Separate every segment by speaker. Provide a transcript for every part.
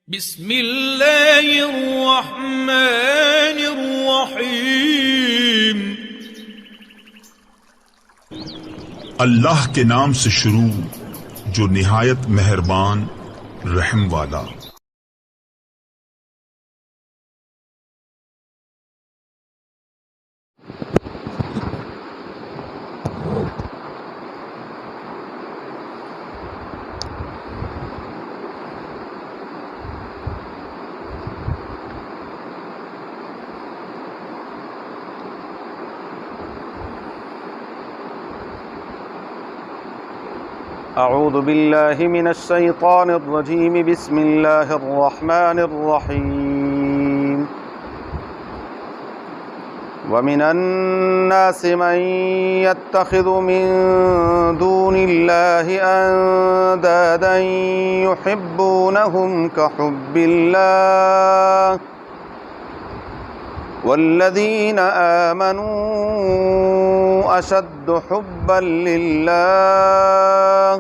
Speaker 1: بسم اللہ الرحمن الرحیم۔
Speaker 2: اللہ کے نام سے شروع جو نہایت مہربان رحم والا۔
Speaker 3: اعوذ باللہ من الشیطان الرجیم بسم اللہ الرحمن الرحیم۔ ومن الناس من يتخذ من دون اللہ اندادا يحبونهم كحب اللہ والذین آمنوا اشد حبا للہ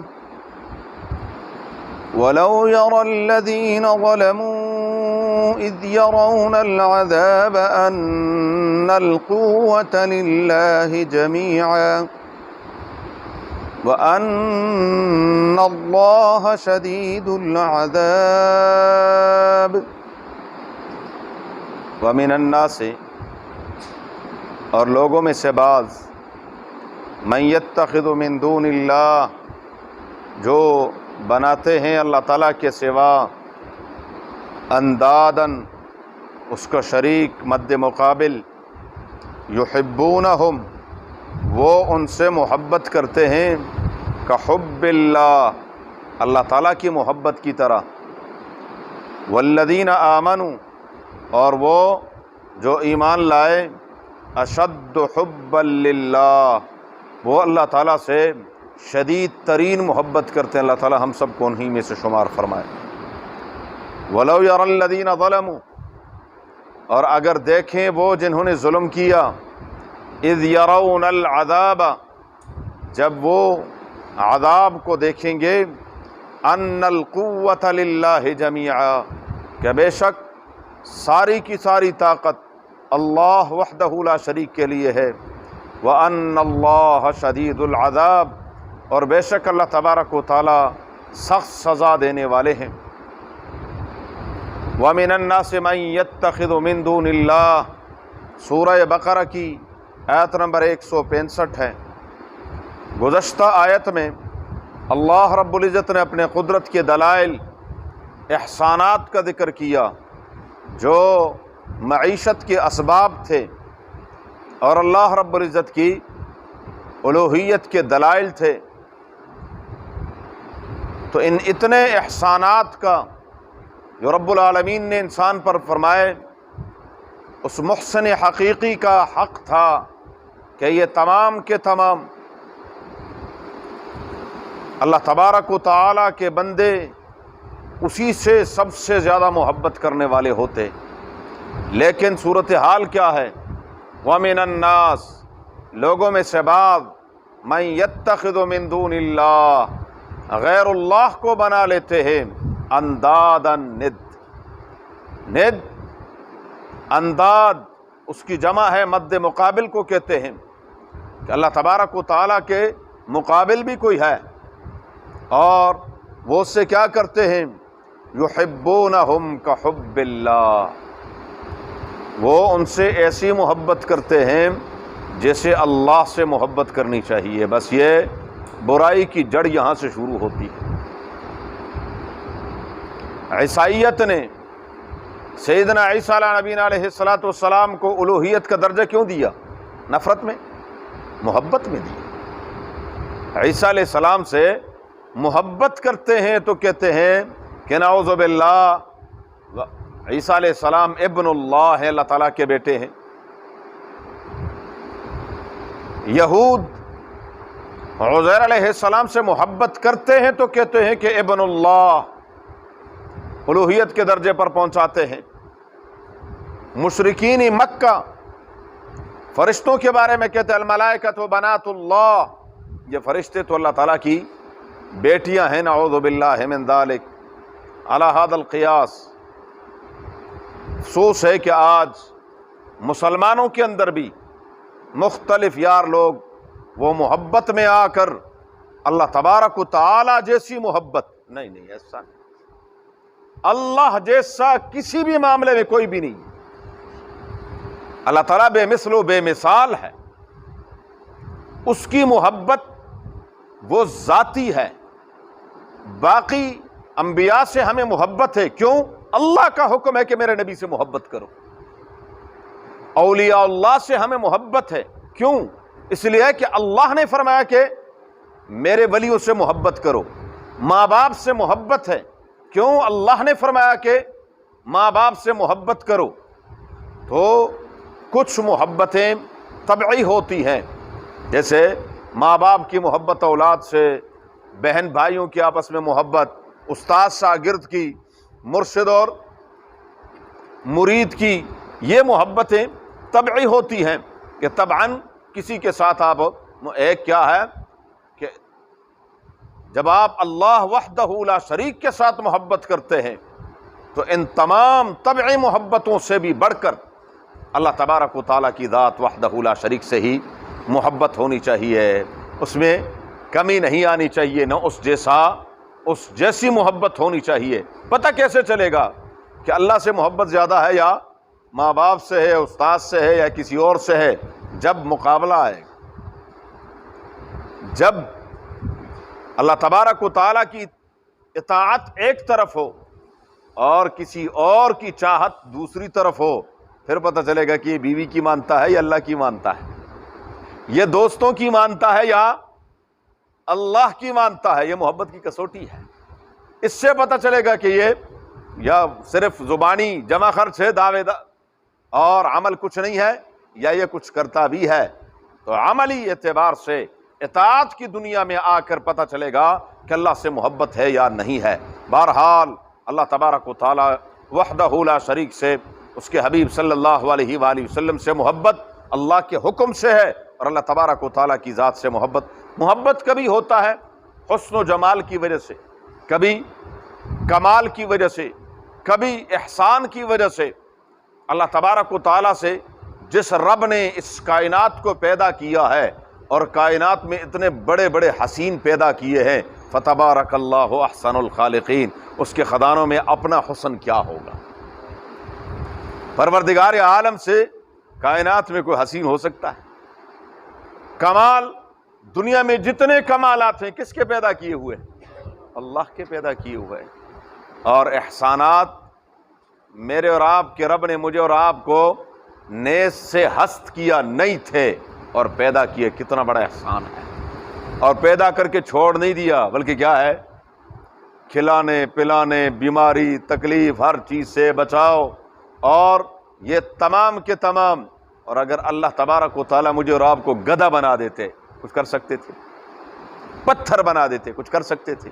Speaker 3: ولو يرى الذين ظلموا اذ يرون العذاب ان القوة لله جميعا وان اللہ شدید العذاب۔ ومن الناس، اور لوگوں میں سے بعض، من یتخذ من دون اللہ، جو بناتے ہیں اللہ تعالیٰ کے سوا اندادن، اس کا شریک مد مقابل، یحبونہم، وہ ان سے محبت کرتے ہیں، کحب اللہ، اللہ تعالیٰ کی محبت کی طرح، والذین آمنوا، اور وہ جو ایمان لائے، اشد حبا للہ، وہ اللہ تعالیٰ سے شدید ترین محبت کرتے ہیں۔ اللہ تعالیٰ ہم سب کو انہی میں سے شمار فرمائے۔ ولو یری الذین ظلموا، اور اگر دیکھیں وہ جنہوں نے ظلم کیا، اذ یرون العذاب، جب وہ عذاب کو دیکھیں گے، ان القوۃ للہ جمیعا، کہ بے شک ساری کی ساری طاقت اللہ وحدہ لا شریک کے لیے ہے، وَأَنَّ اللَّهَ شَدِيدُ الْعَذَابِ، اور بے شک اللہ تبارک و تعالی سخت سزا دینے والے ہیں۔ وَمِنَ النَّاسِ مَن يَتَّخِذُ مِن دُونِ اللَّهِ، سورہ بقرہ کی آیت نمبر 165 ہے۔ گزشتہ آیت میں اللہ رب العزت نے اپنے قدرت کے دلائل، احسانات کا ذکر کیا جو معیشت کے اسباب تھے، اور اللہ رب العزت کی الوہیت کے دلائل تھے۔ تو ان اتنے احسانات کا جو رب العالمین نے انسان پر فرمائے، اس محسن حقیقی کا حق تھا کہ یہ تمام کے تمام اللہ تبارک و تعالیٰ کے بندے اسی سے سب سے زیادہ محبت کرنے والے ہوتے، لیکن صورتحال کیا ہے؟ وَمِنَ النَّاسِ، لوگوں میں سے بعض، مَن يَتَّخِذُ مِن دُونِ اللَّهِ، غیر اللہ کو بنا لیتے ہیں، انداداً، ند، انداد اس کی جمع ہے، مد مقابل کو کہتے ہیں کہ اللہ تبارک و تعالیٰ کے مقابل بھی کوئی ہے، اور وہ اس سے کیا کرتے ہیں؟ یحبونہم کحب اللہ، وہ ان سے ایسی محبت کرتے ہیں جیسے اللہ سے محبت کرنی چاہیے۔ بس یہ برائی کی جڑ یہاں سے شروع ہوتی ہے۔ عیسائیت نے سیدنا عیسیٰ علیہ نبینا علیہ السلام کو الوہیت کا درجہ کیوں دیا؟ نفرت میں، محبت میں دیا۔ عیسیٰ علیہ السلام سے محبت کرتے ہیں تو کہتے ہیں کہ نعوذ باللہ عیسیٰ علیہ السلام ابن اللہ ہے، اللہ تعالیٰ کے بیٹے ہیں۔ یہود عزیر علیہ السلام سے محبت کرتے ہیں تو کہتے ہیں کہ ابن اللہ، الوہیت کے درجے پر پہنچاتے ہیں۔ مشرکین مکہ فرشتوں کے بارے میں کہتے ہیں الملائکۃ بنات اللہ، یہ فرشتے تو اللہ تعالیٰ کی بیٹیاں ہیں، نعوذ باللہ من ذالک، علی ھذا القیاس، افسوس ہے کہ آج مسلمانوں کے اندر بھی مختلف یار لوگ وہ محبت میں آ کر اللہ تبارک و تعالی جیسی محبت نہیں ایسا نہیں، اللہ جیسا کسی بھی معاملے میں کوئی بھی نہیں، اللہ تعالیٰ بے مثل و بے مثال ہے، اس کی محبت وہ ذاتی ہے۔ باقی انبیاء سے ہمیں محبت ہے، کیوں؟ اللہ کا حکم ہے کہ میرے نبی سے محبت کرو۔ اولیاء اللہ سے ہمیں محبت ہے، کیوں؟ اس لیے کہ اللہ نے فرمایا کہ میرے ولیوں سے محبت کرو۔ ماں باپ سے محبت ہے، کیوں؟ اللہ نے فرمایا کہ ماں باپ سے محبت کرو۔ تو کچھ محبتیں طبعی ہوتی ہیں، جیسے ماں باپ کی محبت اولاد سے، بہن بھائیوں کی آپس میں محبت، استاد شاگرد کی، مرشد اور مرید کی، یہ محبتیں طبعی ہوتی ہیں کہ طبعاً کسی کے ساتھ آپ ایک کیا ہے کہ جب آپ اللہ وحدہ لا شریک کے ساتھ محبت کرتے ہیں تو ان تمام طبعی محبتوں سے بھی بڑھ کر اللہ تبارک و تعالیٰ کی ذات وحدہ لا شریک سے ہی محبت ہونی چاہیے، اس میں کمی نہیں آنی چاہیے، نہ اس جیسی محبت ہونی چاہیے۔ پتہ کیسے چلے گا کہ اللہ سے محبت زیادہ ہے یا ماں باپ سے ہے، استاد سے ہے یا کسی اور سے ہے؟ جب مقابلہ آئے، جب اللہ تبارک و تعالیٰ کی اطاعت ایک طرف ہو اور کسی اور کی چاہت دوسری طرف ہو، پھر پتہ چلے گا کہ یہ بیوی کی مانتا ہے یا اللہ کی مانتا ہے، یہ دوستوں کی مانتا ہے یا اللہ کی مانتا ہے۔ یہ محبت کی کسوٹی ہے، اس سے پتہ چلے گا کہ یہ یا صرف زبانی جمع خرچ ہے، دعوے اور عمل کچھ نہیں ہے، یا یہ کچھ کرتا بھی ہے۔ تو عملی اعتبار سے اطاعت کی دنیا میں آ کر پتہ چلے گا کہ اللہ سے محبت ہے یا نہیں ہے۔ بہرحال اللہ تبارک و تعالی وحدہ لا شریک سے، اس کے حبیب صلی اللہ علیہ وآلہ وسلم سے محبت اللہ کے حکم سے ہے، اور اللہ تبارک و تعالیٰ کی ذات سے محبت کبھی ہوتا ہے حسن و جمال کی وجہ سے، کبھی کمال کی وجہ سے، کبھی احسان کی وجہ سے۔ اللہ تبارک و تعالیٰ سے جس رب نے اس کائنات کو پیدا کیا ہے اور کائنات میں اتنے بڑے بڑے حسین پیدا کیے ہیں، فتبارک اللہ احسن الخالقین، اس کے خزانوں میں اپنا حسن کیا ہوگا؟ پروردگار عالم سے کائنات میں کوئی حسین ہو سکتا ہے؟ کمال دنیا میں جتنے کمالات ہیں کس کے پیدا کیے ہوئے؟ اللہ کے پیدا کیے ہوئے۔ اور احسانات میرے اور آپ کے رب نے مجھے اور آپ کو نیز سے ہست کیا نہیں تھے اور پیدا کیے، کتنا بڑا احسان ہے۔ اور پیدا کر کے چھوڑ نہیں دیا، بلکہ کیا ہے؟ کھلانے پلانے، بیماری تکلیف ہر چیز سے بچاؤ، اور یہ تمام کے تمام۔ اور اگر اللہ تبارک و تعالیٰ مجھے اور آپ کو گدھا بنا دیتے، کچھ کر سکتے تھے؟ پتھر بنا دیتے، کچھ کر سکتے تھے؟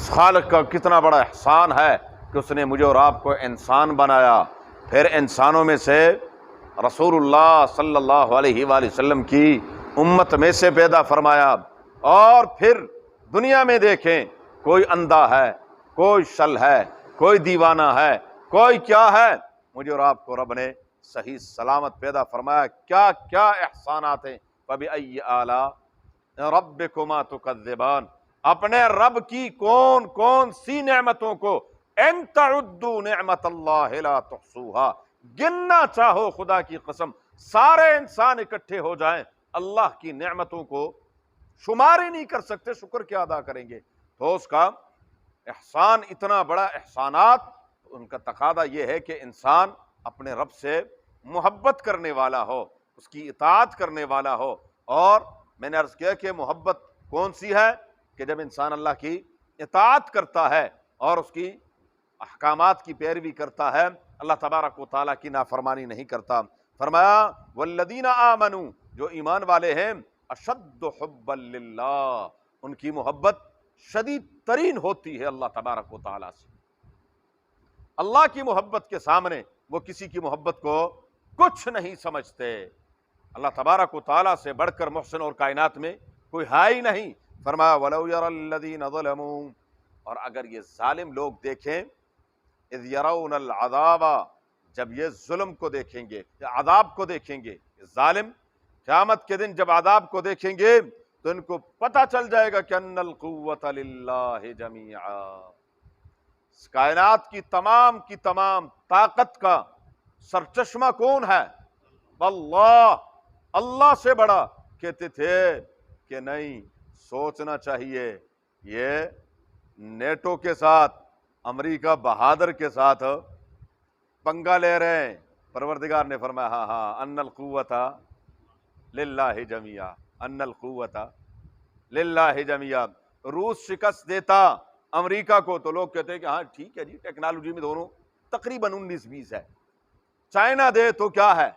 Speaker 3: خالق کا کتنا بڑا احسان ہے کہ اس نے مجھے اور آپ کو انسان بنایا، پھر انسانوں میں سے رسول اللہ صلی اللہ علیہ وآلہ وسلم کی امت میں سے پیدا فرمایا۔ اور پھر دنیا میں دیکھیں، کوئی اندھا ہے، کوئی شل ہے، کوئی دیوانہ ہے، کوئی کیا ہے، مجھے اور آپ کو رب نے صحیح سلامت پیدا فرمایا۔ کیا کیا احسانات ہیں! فَبِأَيِّ آلَاءِ رَبِّكُمَا تُكَذِّبَانِ، اپنے رب کی کون سی نعمتوں کو ان تعدوا نعمت اللہ لا تحصوها، گننا چاہو خدا کی قسم سارے انسان اکٹھے ہو جائیں، اللہ کی نعمتوں کو شمار ہی نہیں کر سکتے، شکر کیا ادا کریں گے؟ تو اس کا احسان اتنا بڑا احسانات، ان کا تقاضا یہ ہے کہ انسان اپنے رب سے محبت کرنے والا ہو، اس کی اطاعت کرنے والا ہو۔ اور میں نے عرض کیا کہ محبت کون سی ہے؟ کہ جب انسان اللہ کی اطاعت کرتا ہے اور اس کی احکامات کی پیروی کرتا ہے، اللہ تبارک و تعالیٰ کی نافرمانی نہیں کرتا۔ فرمایا والذین آمنوا، جو ایمان والے ہیں، اشد حبا للہ، ان کی محبت شدید ترین ہوتی ہے اللہ تبارک و تعالیٰ سے۔ اللہ کی محبت کے سامنے وہ کسی کی محبت کو کچھ نہیں سمجھتے۔ اللہ تبارک و تعالیٰ سے بڑھ کر محسن اور کائنات میں کوئی ہے ہی نہیں۔ فرمایا وَلَوْ يَرَى الَّذِينَ ظَلَمُوا، اور اگر یہ ظالم لوگ دیکھیں، اِذْ يَرَوْنَ الْعَذَابَ، جب یہ ظلم کو دیکھیں گے، عذاب کو دیکھیں گے، ظالم قیامت کے دن جب عذاب کو دیکھیں گے تو ان کو پتہ چل جائے گا کہ ان القوۃ للہ جمیعا، اس کائنات کی تمام طاقت کا سرچشمہ کون ہے؟ اللہ، اللہ سے بڑا۔ کہتے تھے کہ نہیں، سوچنا چاہیے، یہ نیٹو کے ساتھ، امریکہ بہادر کے ساتھ پنگا لے رہے ہیں۔ پروردگار نے فرمایا ہاں ہاں، ان القوۃ للہ جمیعا، ان القوۃ للہ جمیعا۔ روس شکست دیتا امریکہ کو تو لوگ کہتے ہیں کہ ہاں ٹھیک ہے جی، ٹیکنالوجی میں دونوں تقریباً 19-20 ہے۔ چائنا دے تو کیا ہے،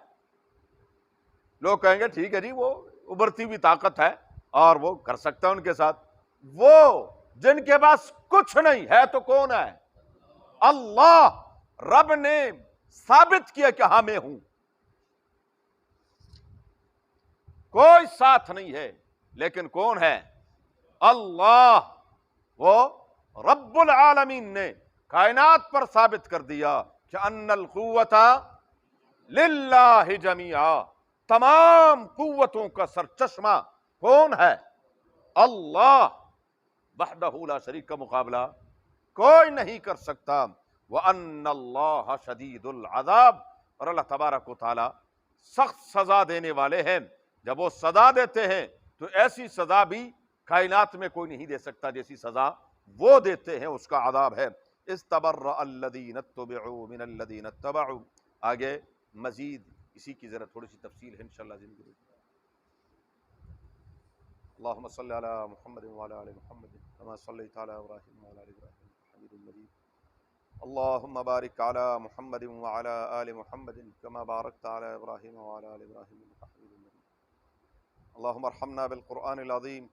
Speaker 3: لوگ کہیں گے ٹھیک ہے جی، وہ ابھرتی ہوئی طاقت ہے اور وہ کر سکتا ہے ان کے ساتھ۔ وہ جن کے پاس کچھ نہیں ہے تو کون ہے؟ اللہ۔ رب نے ثابت کیا کہ ہاں میں ہوں، کوئی ساتھ نہیں ہے، لیکن کون ہے؟ اللہ۔ وہ رب العالمین نے کائنات پر ثابت کر دیا کہ ان القوۃ للہ جمیعا، تمام قوتوں کا سرچشمہ کون ہے؟ اللہ وحدہ لا شریک کا مقابلہ کوئی نہیں کر سکتا۔ وَأَنَّ اللَّهَ شَدِيدُ الْعَذَابِ، اور اللہ تبارک و تعالی سخت سزا دینے والے ہیں۔ جب وہ سزا دیتے ہیں تو ایسی سزا بھی کائنات میں کوئی نہیں دے سکتا جیسی سزا وہ دیتے ہیں، اس کا عذاب ہے۔ استبرأ الذین اتبعوا من الذین اتبعوا۔ آگے مزید اسی کی ذرا تھوڑی سی تفصیل ہے انشاءاللہ زندگی میں۔ اللہم صلی علی محمد وعلی آل محمد کما صلیت علی ابراہیم وعلی آل ابراہیم حمید مجید۔ اللہم بارک علی محمد وعلی آل محمد کما بارکت علی ابراہیم وعلی آل ابراہیم حمید مجید۔ اللہم ارحمنا بالقرآن العظیم،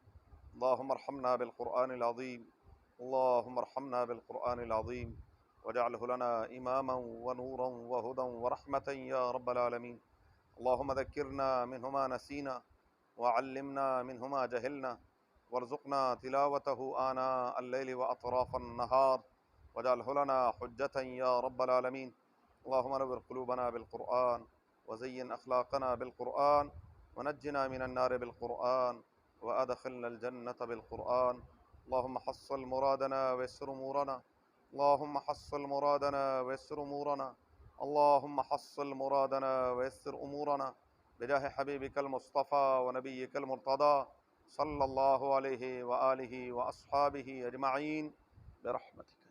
Speaker 3: اللہم ارحمنا بالقرآن العظیم، اللہم ارحمنا بالقرآن العظیم واجعلہ لنا اماما ونورا وہدا ورحمتا یا رب العالمین۔ اللہم ذکرنا منہ ما نسینا وعلمنا منہ ما جہلنا وارزقنا تلاوتہ آناء اللیل واطراف النہار واجعلہ لنا حجتا یا رب العالمین۔ اللہم نور قلوبنا بالقرآن وزین اخلاقنا بالقرآن ونجنا من النار بالقرآن وادخلنا الجنة بالقرآن۔ اللہم حصل مرادنا ويسر امورنا، اللہم حصل مرادنا ويسر امورنا، اللہم حصل مرادنا ويسر امورنا بجاہ حبیبک المصطفى ونبیک المرتضی صلی اللہ علیہ وآلہ واصحابہ اجمعین برحمتک۔